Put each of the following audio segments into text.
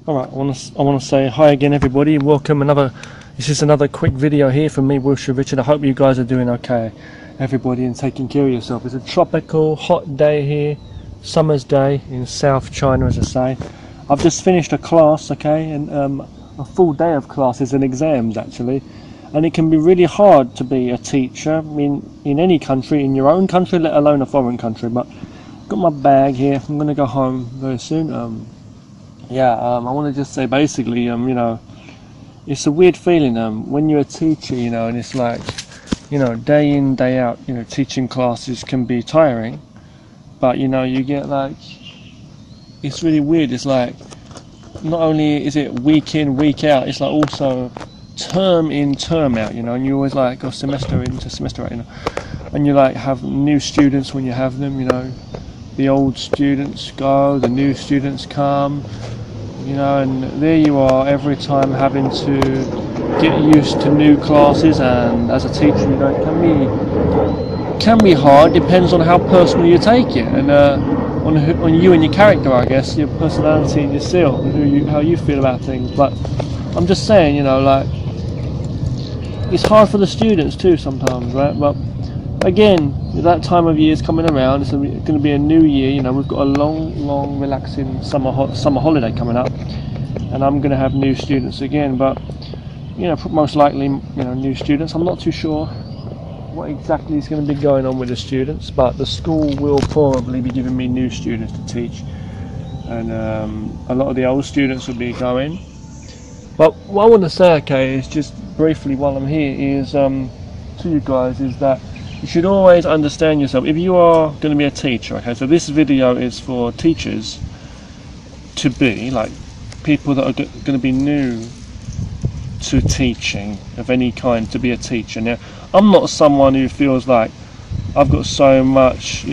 Alright, I want to say hi again everybody, and welcome this is another quick video here from me, Wilshire Richard. I hope you guys are doing okay, everybody, and taking care of yourself. It's a tropical, hot day here, summer's day in South China, as I say. I've just finished a class, okay, and a full day of classes and exams actually, and it can be really hard to be a teacher in any country, in your own country, let alone a foreign country. But I've got my bag here, I'm going to go home very soon. I want to just say basically, it's a weird feeling when you're a teacher, and it's like, day in, day out, teaching classes can be tiring, but you get like, it's really weird. It's like, not only is it week in, week out, it's like also term in, term out, and you always like go semester into, semester out, and you like have new students when you have them, the old students go, the new students come, and there you are every time having to get used to new classes. And as a teacher, it can be hard. Depends on how personal you take it, and on you and your character, I guess, your personality and yourself, and how you feel about things. But I'm just saying, like, it's hard for the students too sometimes, right? But again, that time of year is coming around. It's going to be a new year. We've got a long, relaxing summer holiday coming up, and I'm going to have new students again. But most likely, new students. I'm not too sure what exactly is going to be going on with the students, but the school will probably be giving me new students to teach, and a lot of the old students will be going. But what I want to say, okay, is just briefly while I'm here, is to you guys, is that you should always understand yourself. If you are going to be a teacher, okay, so this video is for teachers to be, like, people that are going to be new to teaching of any kind, to be a teacher. Now, I'm not someone who feels like I've got so much,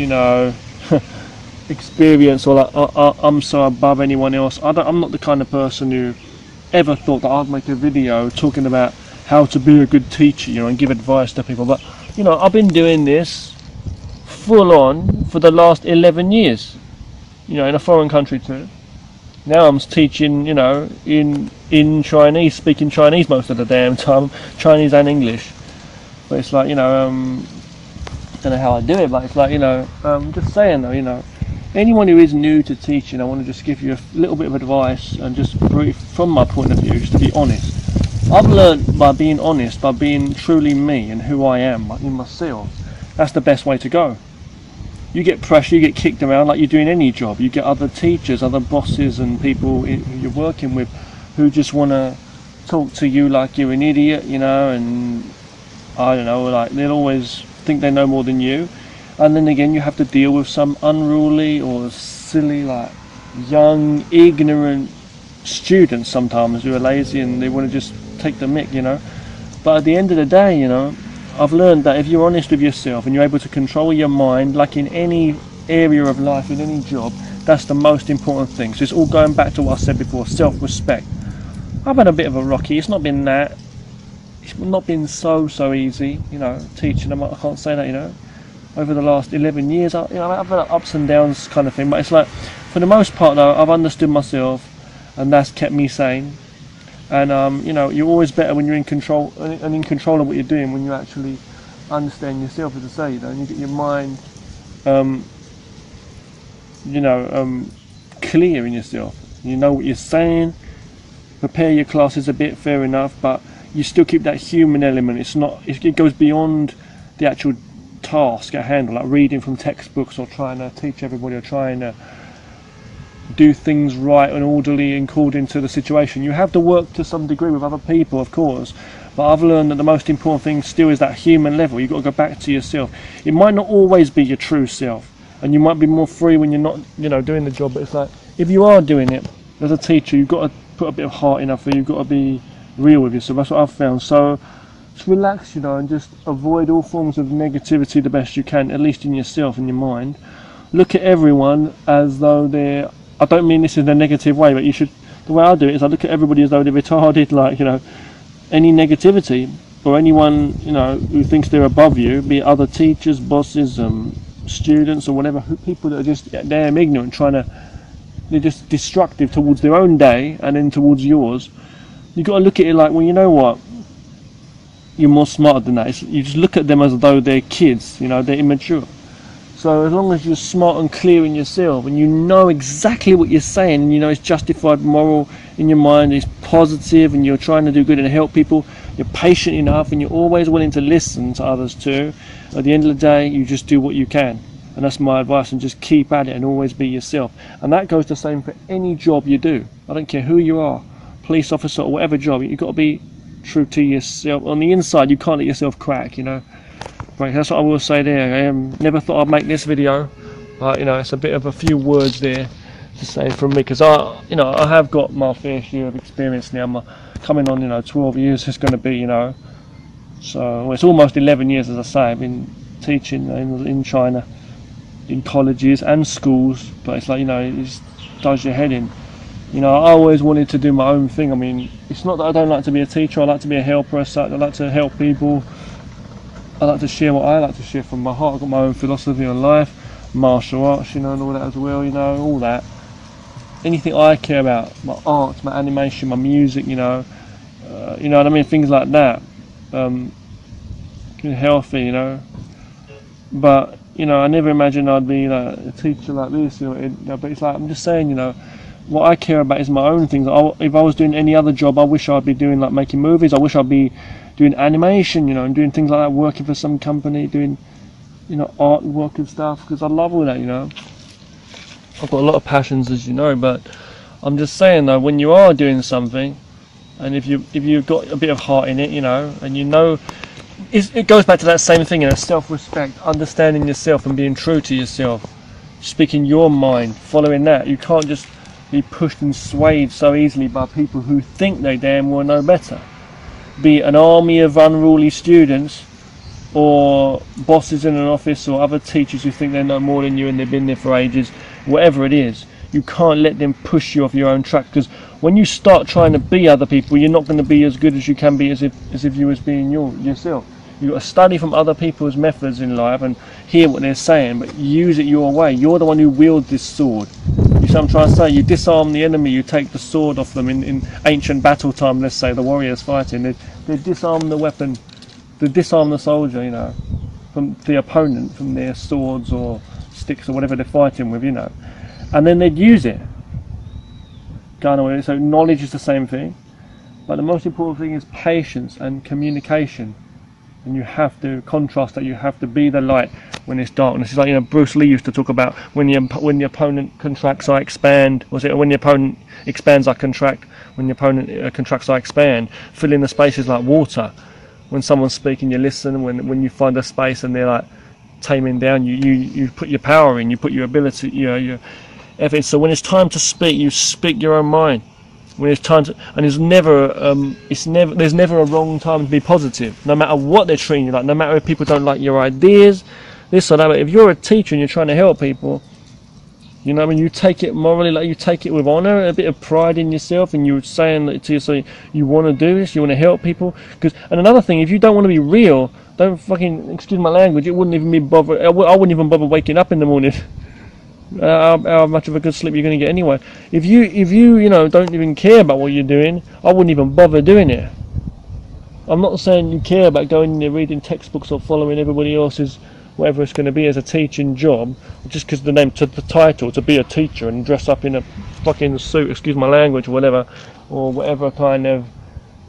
experience, or like I'm so above anyone else. I'm not the kind of person who ever thought that I'd make a video talking about how to be a good teacher, and give advice to people. But I've been doing this full on for the last 11 years, in a foreign country too. Now I'm teaching, in Chinese, speaking Chinese most of the damn time, Chinese and English. But it's like, I don't know how I do it, but it's like, just saying though, anyone who is new to teaching, I want to just give you a little bit of advice, and just brief from my point of view, just to be honest. I've learned by being honest, by being truly me and who I am, in myself. That's the best way to go. You get pressure, you get kicked around like you do in any job. You get other teachers, other bosses and people who you're working with who just want to talk to you like you're an idiot, and I don't know, like they'll always think they know more than you. And then again, you have to deal with some unruly or silly, like young, ignorant students sometimes who are lazy and they want to just take the mick, But at the end of the day, I've learned that if you're honest with yourself and you're able to control your mind, like in any area of life, in any job, that's the most important thing. So it's all going back to what I said before, self-respect. I've had a bit of a rocky. It's not been so easy, teaching them. I can't say that, over the last 11 years, I've had ups and downs kind of thing. But it's like, for the most part though, I've understood myself, and that's kept me sane. And you're always better when you're in control, and in control of what you're doing, when you actually understand yourself, as I say, and you get your mind clear in yourself. You know what you're saying, prepare your classes a bit, fair enough, but you still keep that human element. It goes beyond the actual task at hand, like reading from textbooks or trying to teach everybody, or trying to do things right and orderly according to the situation. You have to work to some degree with other people, of course, but I've learned that the most important thing still is that human level. You've got to go back to yourself. It might not always be your true self, and you might be more free when you're not, doing the job, but it's like, if you are doing it as a teacher, you've got to put a bit of heart in it, you've got to be real with yourself. That's what I've found. So just relax, and just avoid all forms of negativity the best you can, at least in yourself and your mind. Look at everyone as though they're, I don't mean this in a negative way, but the way I do it is I look at everybody as though they're retarded, like, any negativity, or anyone, who thinks they're above you, be it other teachers, bosses, students, or whatever, people that are just damn ignorant, trying to they're just destructive towards their own day and then towards yours. You've got to look at it like, well, you know what, you're more smarter than that. You just look at them as though they're kids, you know, they're immature. So as long as you're smart and clear in yourself, and you know exactly what you're saying, and you know it's justified, moral in your mind, it's positive, and you're trying to do good and help people, you're patient enough, and you're always willing to listen to others too, at the end of the day, you just do what you can. And that's my advice, and just keep at it and always be yourself. And that goes the same for any job you do. I don't care who you are, police officer or whatever job, you've got to be true to yourself. On the inside, you can't let yourself crack, you know. Right, that's what I will say there. I never thought I'd make this video, but you know, it's a bit of a few words there to say from me, because I have got my fair share of experience now. I'm coming on, you know, 12 years it's going to be, you know. So well, it's almost 11 years, as I say. I've been teaching in China, in colleges and schools, but it's like, you know, it just does your head in. You know, I always wanted to do my own thing. I mean, it's not that I don't like to be a teacher. I like to be a helper as such. I like to help people. I like to share what I like to share from my heart. I've got my own philosophy on life, martial arts, you know, and all that as well, you know, all that. Anything I care about, my art, my animation, my music, you know what I mean, things like that. Healthy, you know. But, you know, I never imagined I'd be like a teacher like this, you know, but it's like, I'm just saying, you know, what I care about is my own things. If I was doing any other job, I wish I'd be doing like making movies. I wish I'd be doing animation, you know, and doing things like that, working for some company, doing, you know, artwork and stuff, because I love all that, you know. I've got a lot of passions, as you know, but I'm just saying though, when you are doing something, and if you've got a bit of heart in it, you know, and you know, it goes back to that same thing, you know, self-respect, understanding yourself and being true to yourself, speaking your mind, following that. You can't just be pushed and swayed so easily by people who think they damn well know better. Be it an army of unruly students, or bosses in an office, or other teachers who think they know more than you and they've been there for ages, whatever it is, you can't let them push you off your own track, because when you start trying to be other people, you're not going to be as good as you can be as if you was being yourself. You've got to study from other people's methods in life and hear what they're saying, but use it your way. You're the one who wields this sword. You see what I'm trying to say? You disarm the enemy, you take the sword off them in ancient battle time, let's say, the warriors fighting. They disarm the weapon, they disarm the soldier, you know, from the opponent, from their swords or sticks or whatever they're fighting with, you know. And then they'd use it. Going away. So knowledge is the same thing. But the most important thing is patience and communication. And you have to contrast that. You have to be the light when it's darkness. It's like, you know, Bruce Lee used to talk about when the opponent contracts, I expand. Was it when the opponent expands, I contract? When the opponent contracts, I expand. Fill in the spaces like water. When someone's speaking, you listen. When you find a space and they're like taming down, you put your power in. You put your ability, you know, your effort. So when it's time to speak, you speak your own mind. When it's time to, and there's never a wrong time to be positive, no matter what they're treating you like, no matter if people don't like your ideas, this or that. But if you're a teacher and you're trying to help people, you know what I mean, you take it morally, like you take it with honor, a bit of pride in yourself, and you're saying that to yourself, you want to do this, you want to help people. And another thing, if you don't want to be real, don't fucking, excuse my language, it wouldn't even be bothered. I wouldn't even bother waking up in the morning. How much of a good sleep you're going to get anyway. If you know, don't even care about what you're doing, I wouldn't even bother doing it. I'm not saying you care about going in there reading textbooks or following everybody else's whatever it's going to be as a teaching job, just because the name, to the title, to be a teacher and dress up in a fucking suit, excuse my language, or whatever, or whatever kind of,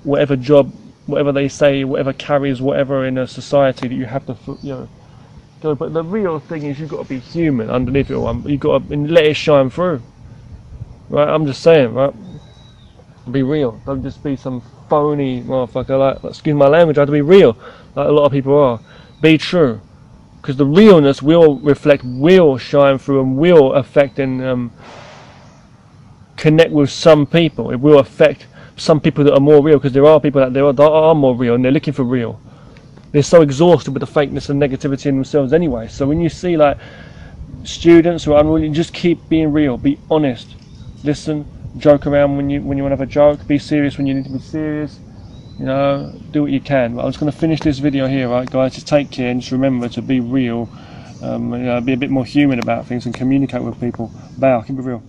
whatever job, whatever they say, whatever carries whatever in a society that you have to, you know, go. But the real thing is you've got to be human underneath it all. You've got to let it shine through. Right? I'm just saying, right? Be real. Don't just be some phony motherfucker. Like, excuse my language, I have to be real, like a lot of people are. Be true. Because the realness will reflect, will shine through, and will affect and connect with some people. It will affect some people that are more real, because there are people that are more real and they're looking for real. They're so exhausted with the fakeness and negativity in themselves anyway. So when you see like students who are unruly, just keep being real, be honest, listen, joke around when you want to have a joke, be serious when you need to be serious, you know, do what you can. But I'm just going to finish this video here, right guys? Just take care and just remember to be real, you know, be a bit more human about things and communicate with people. Bow, keep it real.